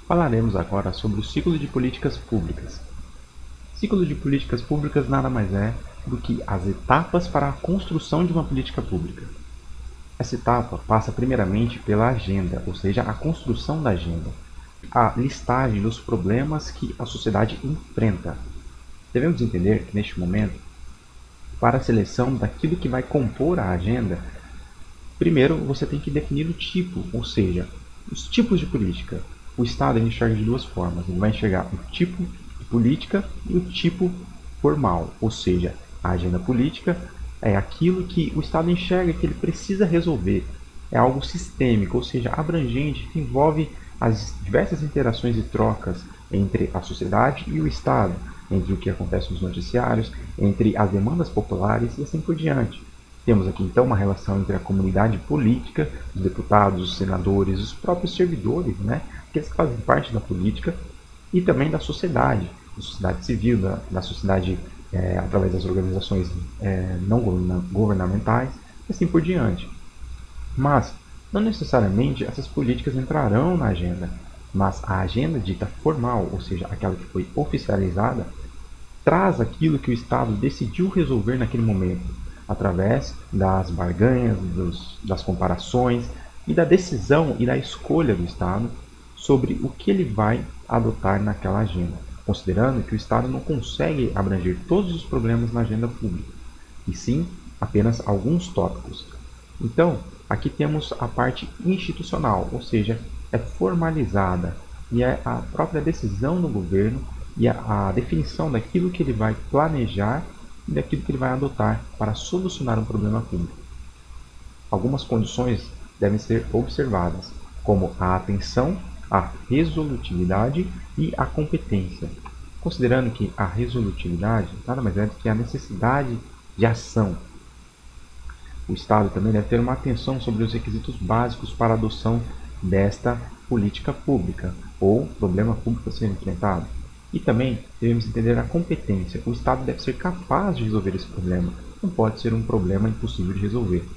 Falaremos agora sobre o ciclo de políticas públicas. Ciclo de políticas públicas nada mais é do que as etapas para a construção de uma política pública. Essa etapa passa primeiramente pela agenda, ou seja, a construção da agenda, a listagem dos problemas que a sociedade enfrenta. Devemos entender que neste momento, para a seleção daquilo que vai compor a agenda, primeiro você tem que definir o tipo, ou seja, os tipos de política. O Estado ele enxerga de duas formas. Ele vai enxergar o tipo de política e o tipo formal, ou seja, a agenda política é aquilo que o Estado enxerga que ele precisa resolver. É algo sistêmico, ou seja, abrangente, que envolve as diversas interações e trocas entre a sociedade e o Estado, entre o que acontece nos noticiários, entre as demandas populares e assim por diante. Temos aqui então uma relação entre a comunidade política, os deputados, os senadores, os próprios servidores, aqueles que fazem parte da política, e também da sociedade civil, da sociedade através das organizações não governamentais, e assim por diante. Mas, não necessariamente essas políticas entrarão na agenda, mas a agenda dita formal, ou seja, aquela que foi oficializada, traz aquilo que o Estado decidiu resolver naquele momento, através das barganhas, das comparações e da decisão e da escolha do Estado sobre o que ele vai adotar naquela agenda, considerando que o Estado não consegue abranger todos os problemas na agenda pública, e sim apenas alguns tópicos. Então, aqui temos a parte institucional, ou seja, é formalizada e é a própria decisão do governo e a definição daquilo que ele vai planejar e daquilo que ele vai adotar para solucionar um problema público. Algumas condições devem ser observadas, como a atenção, a resolutividade e a competência, considerando que a resolutividade nada mais é do que a necessidade de ação. O Estado também deve ter uma atenção sobre os requisitos básicos para a adoção desta política pública ou problema público a ser enfrentado. E também devemos entender a competência. O Estado deve ser capaz de resolver esse problema. Não pode ser um problema impossível de resolver.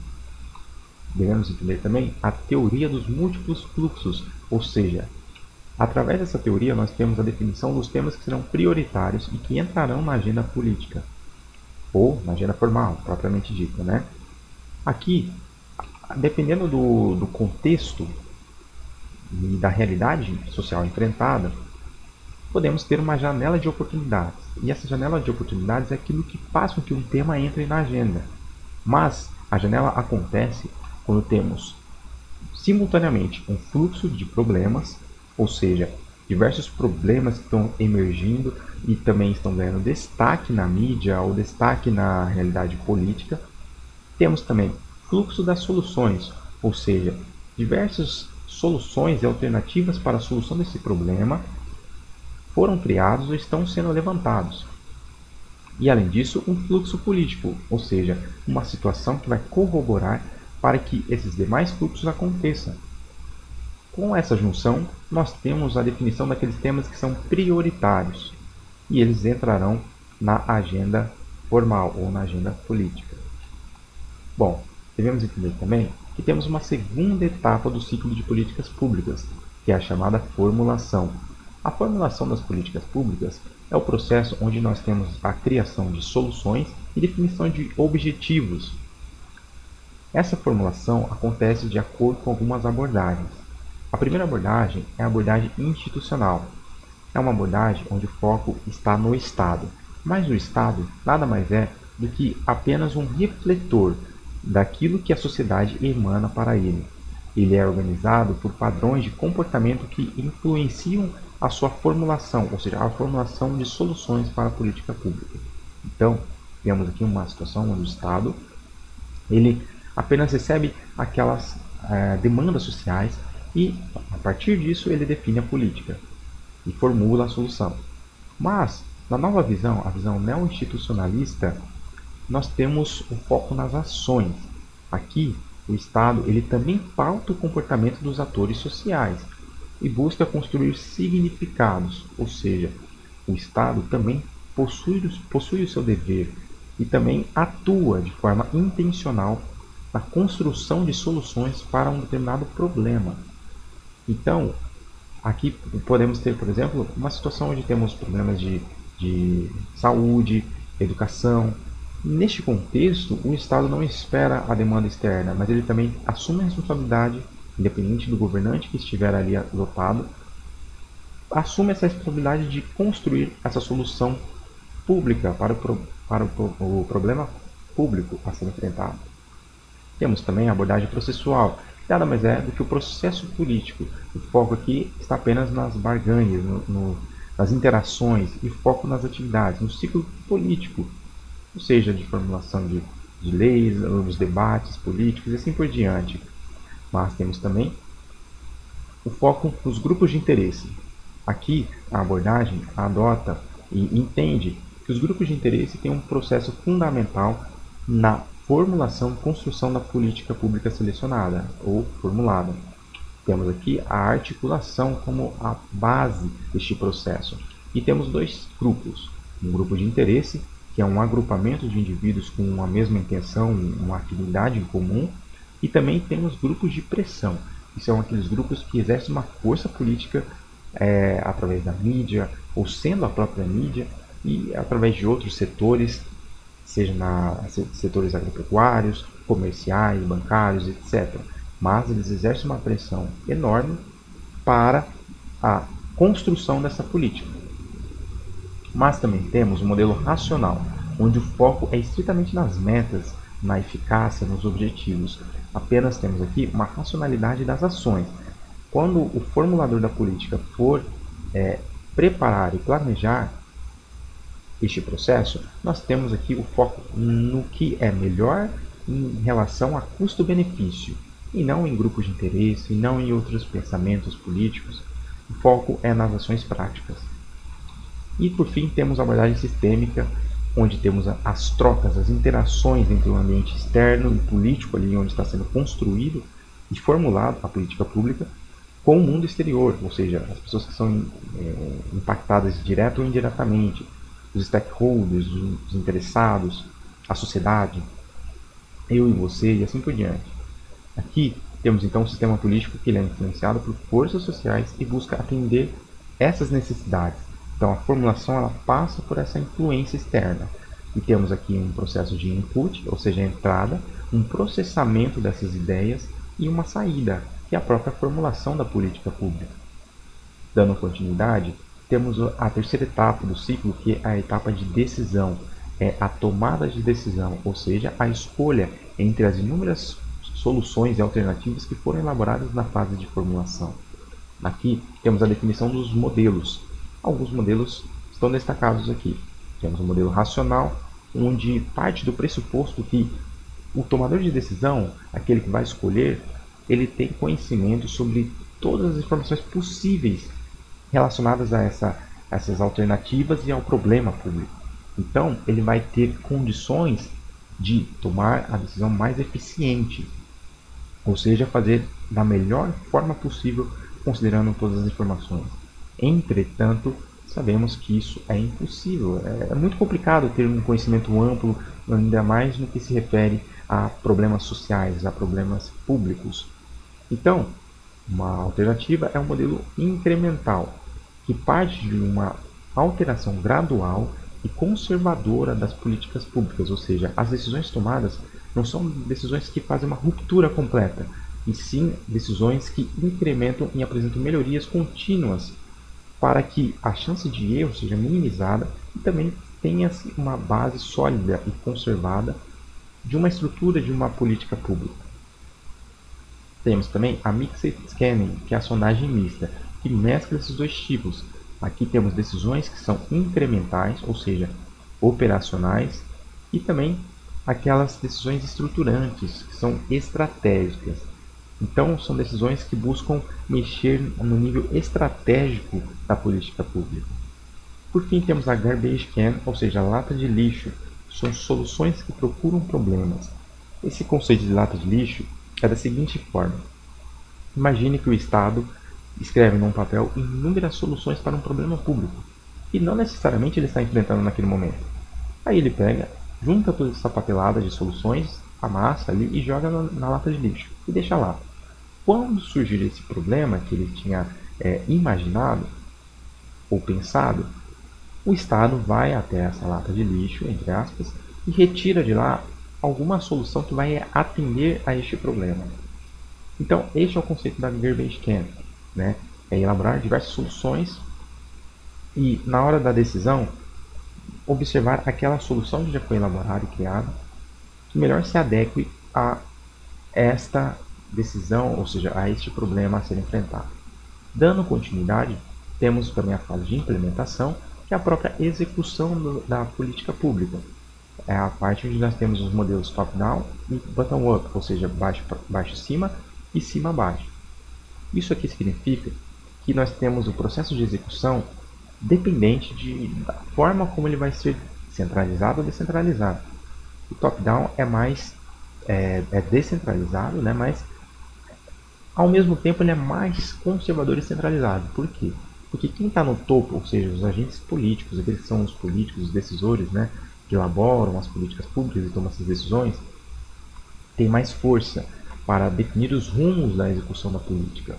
Devemos entender também a teoria dos múltiplos fluxos, ou seja, através dessa teoria nós temos a definição dos temas que serão prioritários e que entrarão na agenda política, ou na agenda formal, propriamente dita, Aqui, dependendo do contexto e da realidade social enfrentada, podemos ter uma janela de oportunidades. E essa janela de oportunidades é aquilo que faz com que um tema entre na agenda. Mas a janela acontece quando temos simultaneamente um fluxo de problemas, ou seja, diversos problemas que estão emergindo e também estão ganhando destaque na mídia ou destaque na realidade política. Temos também fluxo das soluções, ou seja, diversas soluções e alternativas para a solução desse problema foram criados ou estão sendo levantados. E além disso, um fluxo político, ou seja, uma situação que vai corroborar para que esses demais fluxos aconteçam. Com essa junção, nós temos a definição daqueles temas que são prioritários, e eles entrarão na agenda formal ou na agenda política. Bom, devemos entender também que temos uma segunda etapa do ciclo de políticas públicas, que é a chamada formulação. A formulação das políticas públicas é o processo onde nós temos a criação de soluções e definição de objetivos. Essa formulação acontece de acordo com algumas abordagens. A primeira abordagem é a abordagem institucional. É uma abordagem onde o foco está no Estado, mas o Estado nada mais é do que apenas um refletor daquilo que a sociedade emana para ele. Ele é organizado por padrões de comportamento que influenciam a sua formulação, ou seja, a formulação de soluções para a política pública. Então, temos aqui uma situação onde o Estado ele apenas recebe aquelas demandas sociais e, a partir disso, ele define a política e formula a solução. Mas, na nova visão, a visão neo-institucionalista, nós temos o foco nas ações. Aqui, o Estado ele também pauta o comportamento dos atores sociais e busca construir significados, ou seja, o Estado também possui o seu dever e também atua de forma intencional na construção de soluções para um determinado problema. Então, Aqui podemos ter, por exemplo, uma situação onde temos problemas de saúde, educação. Neste contexto, o Estado não espera a demanda externa, mas ele também assume a responsabilidade, independente do governante que estiver ali lotado, assume essa responsabilidade de construir essa solução pública para o problema público a ser enfrentado. Temos também a abordagem processual, que nada mais é do que o processo político. O foco aqui está apenas nas barganhas, nas interações e foco nas atividades, no ciclo político, ou seja, de formulação de leis, os debates políticos e assim por diante. Mas temos também o foco nos grupos de interesse. Aqui, a abordagem adota e entende que os grupos de interesse têm um processo fundamental na formulação e construção da política pública selecionada ou formulada. Temos aqui a articulação como a base deste processo. E temos dois grupos. Um grupo de interesse, que é um agrupamento de indivíduos com uma mesma intenção, uma atividade em comum. E também temos grupos de pressão, que são aqueles grupos que exercem uma força política através da mídia, ou sendo a própria mídia, e através de outros setores, seja setores agropecuários, comerciais, bancários, etc. Mas eles exercem uma pressão enorme para a construção dessa política. Mas também temos um modelo racional, onde o foco é estritamente nas metas, na eficácia, nos objetivos. Apenas temos aqui uma racionalidade das ações. Quando o formulador da política for preparar e planejar este processo, nós temos aqui o foco no que é melhor em relação a custo-benefício, e não em grupos de interesse, e não em outros pensamentos políticos. O foco é nas ações práticas. E por fim temos a abordagem sistêmica, onde temos as trocas, as interações entre o ambiente externo e político, ali onde está sendo construído e formulado a política pública, com o mundo exterior, ou seja, as pessoas que são impactadas direto ou indiretamente, os stakeholders, os interessados, a sociedade, eu e você e assim por diante. Aqui temos então um sistema político que ele é influenciado por forças sociais e busca atender essas necessidades. Então a formulação ela passa por essa influência externa. E temos aqui um processo de input, ou seja, a entrada, um processamento dessas ideias e uma saída, que é a própria formulação da política pública. Dando continuidade, temos a terceira etapa do ciclo, que é a etapa de decisão. É a tomada de decisão, ou seja, a escolha entre as inúmeras soluções e alternativas que foram elaboradas na fase de formulação. Aqui temos a definição dos modelos. Alguns modelos estão destacados aqui. Temos o modelo racional, onde parte do pressuposto que o tomador de decisão, aquele que vai escolher, ele tem conhecimento sobre todas as informações possíveis relacionadas a essas alternativas e ao problema público. Então, ele vai ter condições de tomar a decisão mais eficiente, ou seja, fazer da melhor forma possível, considerando todas as informações. Entretanto, sabemos que isso é impossível. É muito complicado ter um conhecimento amplo, ainda mais no que se refere a problemas sociais, a problemas públicos. Então, uma alternativa é um modelo incremental, que parte de uma alteração gradual e conservadora das políticas públicas, ou seja, as decisões tomadas não são decisões que fazem uma ruptura completa, e sim decisões que incrementam e apresentam melhorias contínuas para que a chance de erro seja minimizada e também tenha-se uma base sólida e conservada de uma estrutura de uma política pública. Temos também a Mixed Scanning, que é a sondagem mista, que mescla esses dois tipos. Aqui temos decisões que são incrementais, ou seja, operacionais, e também aquelas decisões estruturantes, que são estratégicas. Então, são decisões que buscam mexer no nível estratégico da política pública. Por fim, temos a Garbage Can, ou seja, a lata de lixo. São soluções que procuram problemas. Esse conceito de lata de lixo é da seguinte forma. Imagine que o Estado escreve num papel inúmeras soluções para um problema público, e não necessariamente ele está enfrentando naquele momento. Aí ele pega, junta toda essa papelada de soluções, amassa ali e joga na lata de lixo, e deixa lá. Quando surgir esse problema que ele tinha imaginado ou pensado, o Estado vai até essa lata de lixo, entre aspas, e retira de lá alguma solução que vai atender a este problema. Então, este é o conceito da Garbage Can, né? É elaborar diversas soluções e, na hora da decisão, observar aquela solução que já foi elaborada e criada que melhor se adeque a esta decisão, ou seja, a este problema a ser enfrentado. Dando continuidade, temos também a fase de implementação, que é a própria execução da política pública. É a parte onde nós temos os modelos top-down e bottom-up, ou seja, baixo-cima e cima-baixo. Isso aqui significa que nós temos o processo de execução dependente da forma como ele vai ser centralizado ou descentralizado. O top-down é mais descentralizado, né, mas ao mesmo tempo ele é mais conservador e centralizado. Por quê? Porque quem está no topo, ou seja, os agentes políticos, aqueles que são os políticos, os decisores, né, que elaboram as políticas públicas e tomam essas decisões, tem mais força para definir os rumos da execução da política.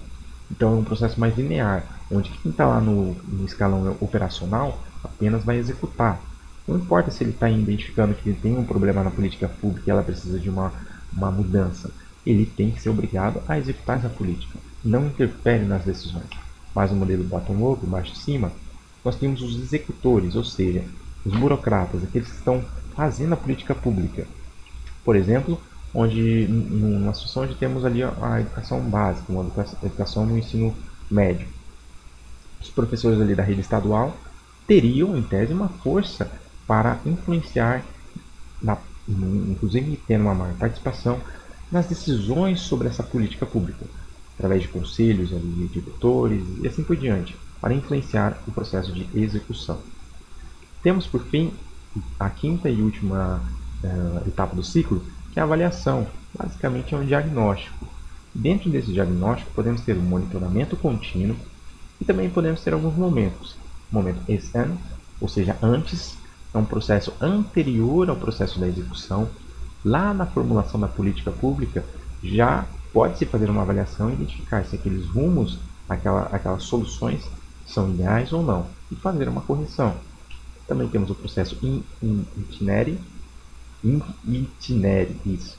Então é um processo mais linear, onde quem está lá no escalão operacional apenas vai executar. Não importa se ele está identificando que ele tem um problema na política pública e ela precisa de uma mudança. Ele tem que ser obrigado a executar essa política. Não interfere nas decisões. Mas no modelo bottom-up, baixo-cima, nós temos os executores, ou seja, os burocratas, aqueles que estão fazendo a política pública. Por exemplo, numa situação onde temos ali a educação básica, uma educação no ensino médio. Os professores ali da rede estadual teriam, em tese, uma força para influenciar, inclusive tendo uma maior participação nas decisões sobre essa política pública, através de conselhos ali, de diretores e assim por diante, para influenciar o processo de execução. Temos, por fim, a quinta e última etapa do ciclo, que é a avaliação. Basicamente é um diagnóstico. Dentro desse diagnóstico podemos ter um monitoramento contínuo e também podemos ter alguns momentos. O momento ex-ante, ou seja, antes, é um processo anterior ao processo da execução. Lá na formulação da política pública, já pode-se fazer uma avaliação e identificar se aqueles rumos, aquelas soluções são ideais ou não, e fazer uma correção. Também temos o processo in itinere, isso,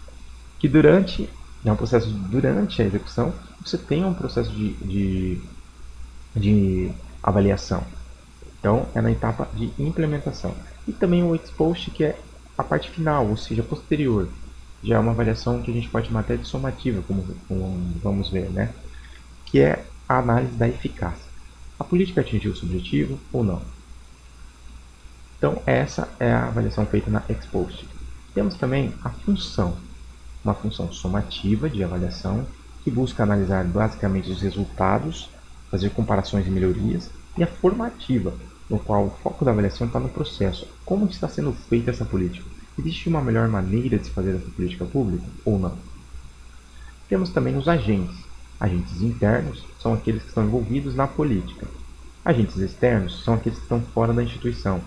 que é um processo durante a execução, você tem um processo de avaliação. Então, é na etapa de implementação. E também o ex-post, que é a parte final, ou seja, posterior. Já é uma avaliação que a gente pode chamar até de somativa, como vamos ver, né? Que é a análise da eficácia. A política atingiu o seu objetivo ou não? Então, essa é a avaliação feita na ex-post. Temos também a função, uma função somativa de avaliação, que busca analisar basicamente os resultados, fazer comparações e melhorias, e a formativa, no qual o foco da avaliação está no processo. Como está sendo feita essa política? Existe uma melhor maneira de se fazer essa política pública ou não? Temos também os agentes. Agentes internos são aqueles que estão envolvidos na política. Agentes externos são aqueles que estão fora da instituição.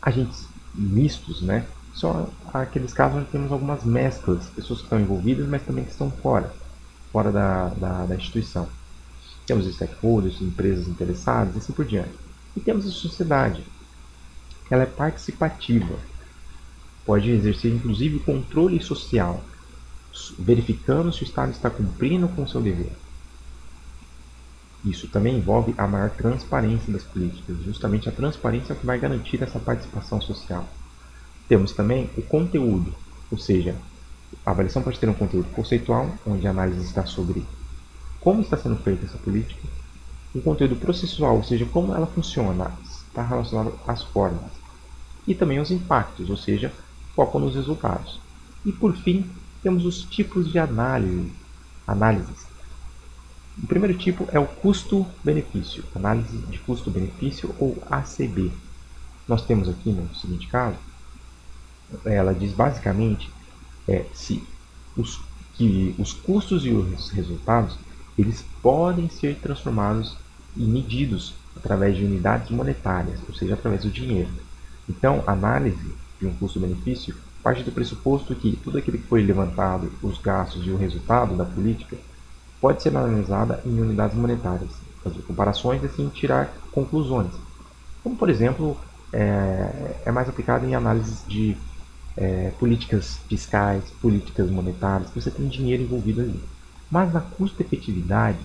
Agentes mistos, né, são aqueles casos onde temos algumas mesclas, pessoas que estão envolvidas, mas também que estão fora da instituição. Temos stakeholders, empresas interessadas e assim por diante. E temos a sociedade. Ela é participativa. Pode exercer inclusive controle social, verificando se o Estado está cumprindo com o seu dever. Isso também envolve a maior transparência das políticas. Justamente a transparência é o que vai garantir essa participação social. Temos também o conteúdo, ou seja, a avaliação pode ter um conteúdo conceitual, onde a análise está sobre como está sendo feita essa política, um conteúdo processual, ou seja, como ela funciona, está relacionado às formas, e também os impactos, ou seja, foco nos resultados. E por fim, temos os tipos de análises. O primeiro tipo é o custo-benefício, análise de custo-benefício ou ACB. Nós temos aqui no seguinte caso, ela diz basicamente que os custos e os resultados eles podem ser transformados e medidos através de unidades monetárias, ou seja, através do dinheiro. Então, a análise de um custo-benefício parte do pressuposto que tudo aquilo que foi levantado, os gastos e o resultado da política, pode ser analisada em unidades monetárias, fazer comparações e assim tirar conclusões. Como, por exemplo, é mais aplicado em análises de políticas fiscais, políticas monetárias, que você tem dinheiro envolvido ali. Mas na custo-efetividade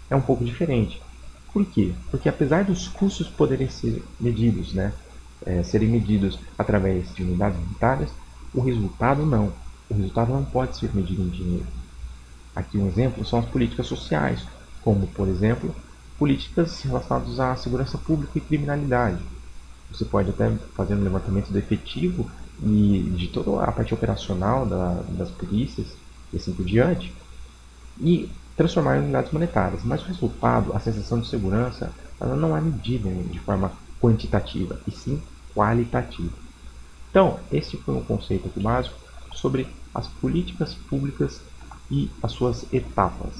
é um pouco diferente. Por quê? Porque apesar dos custos poderem ser medidos, serem medidos através de unidades monetárias, o resultado não. O resultado não pode ser medido em dinheiro. Aqui um exemplo são as políticas sociais, como, por exemplo, políticas relacionadas à segurança pública e criminalidade. Você pode até fazer um levantamento do efetivo e de toda a parte operacional das polícias e assim por diante, e transformar em unidades monetárias. Mas o resultado, a sensação de segurança, ela não é medida de forma quantitativa, e sim qualitativa. Então, esse foi um conceito aqui básico sobre as políticas públicas e as suas etapas.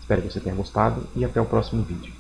Espero que você tenha gostado e até o próximo vídeo.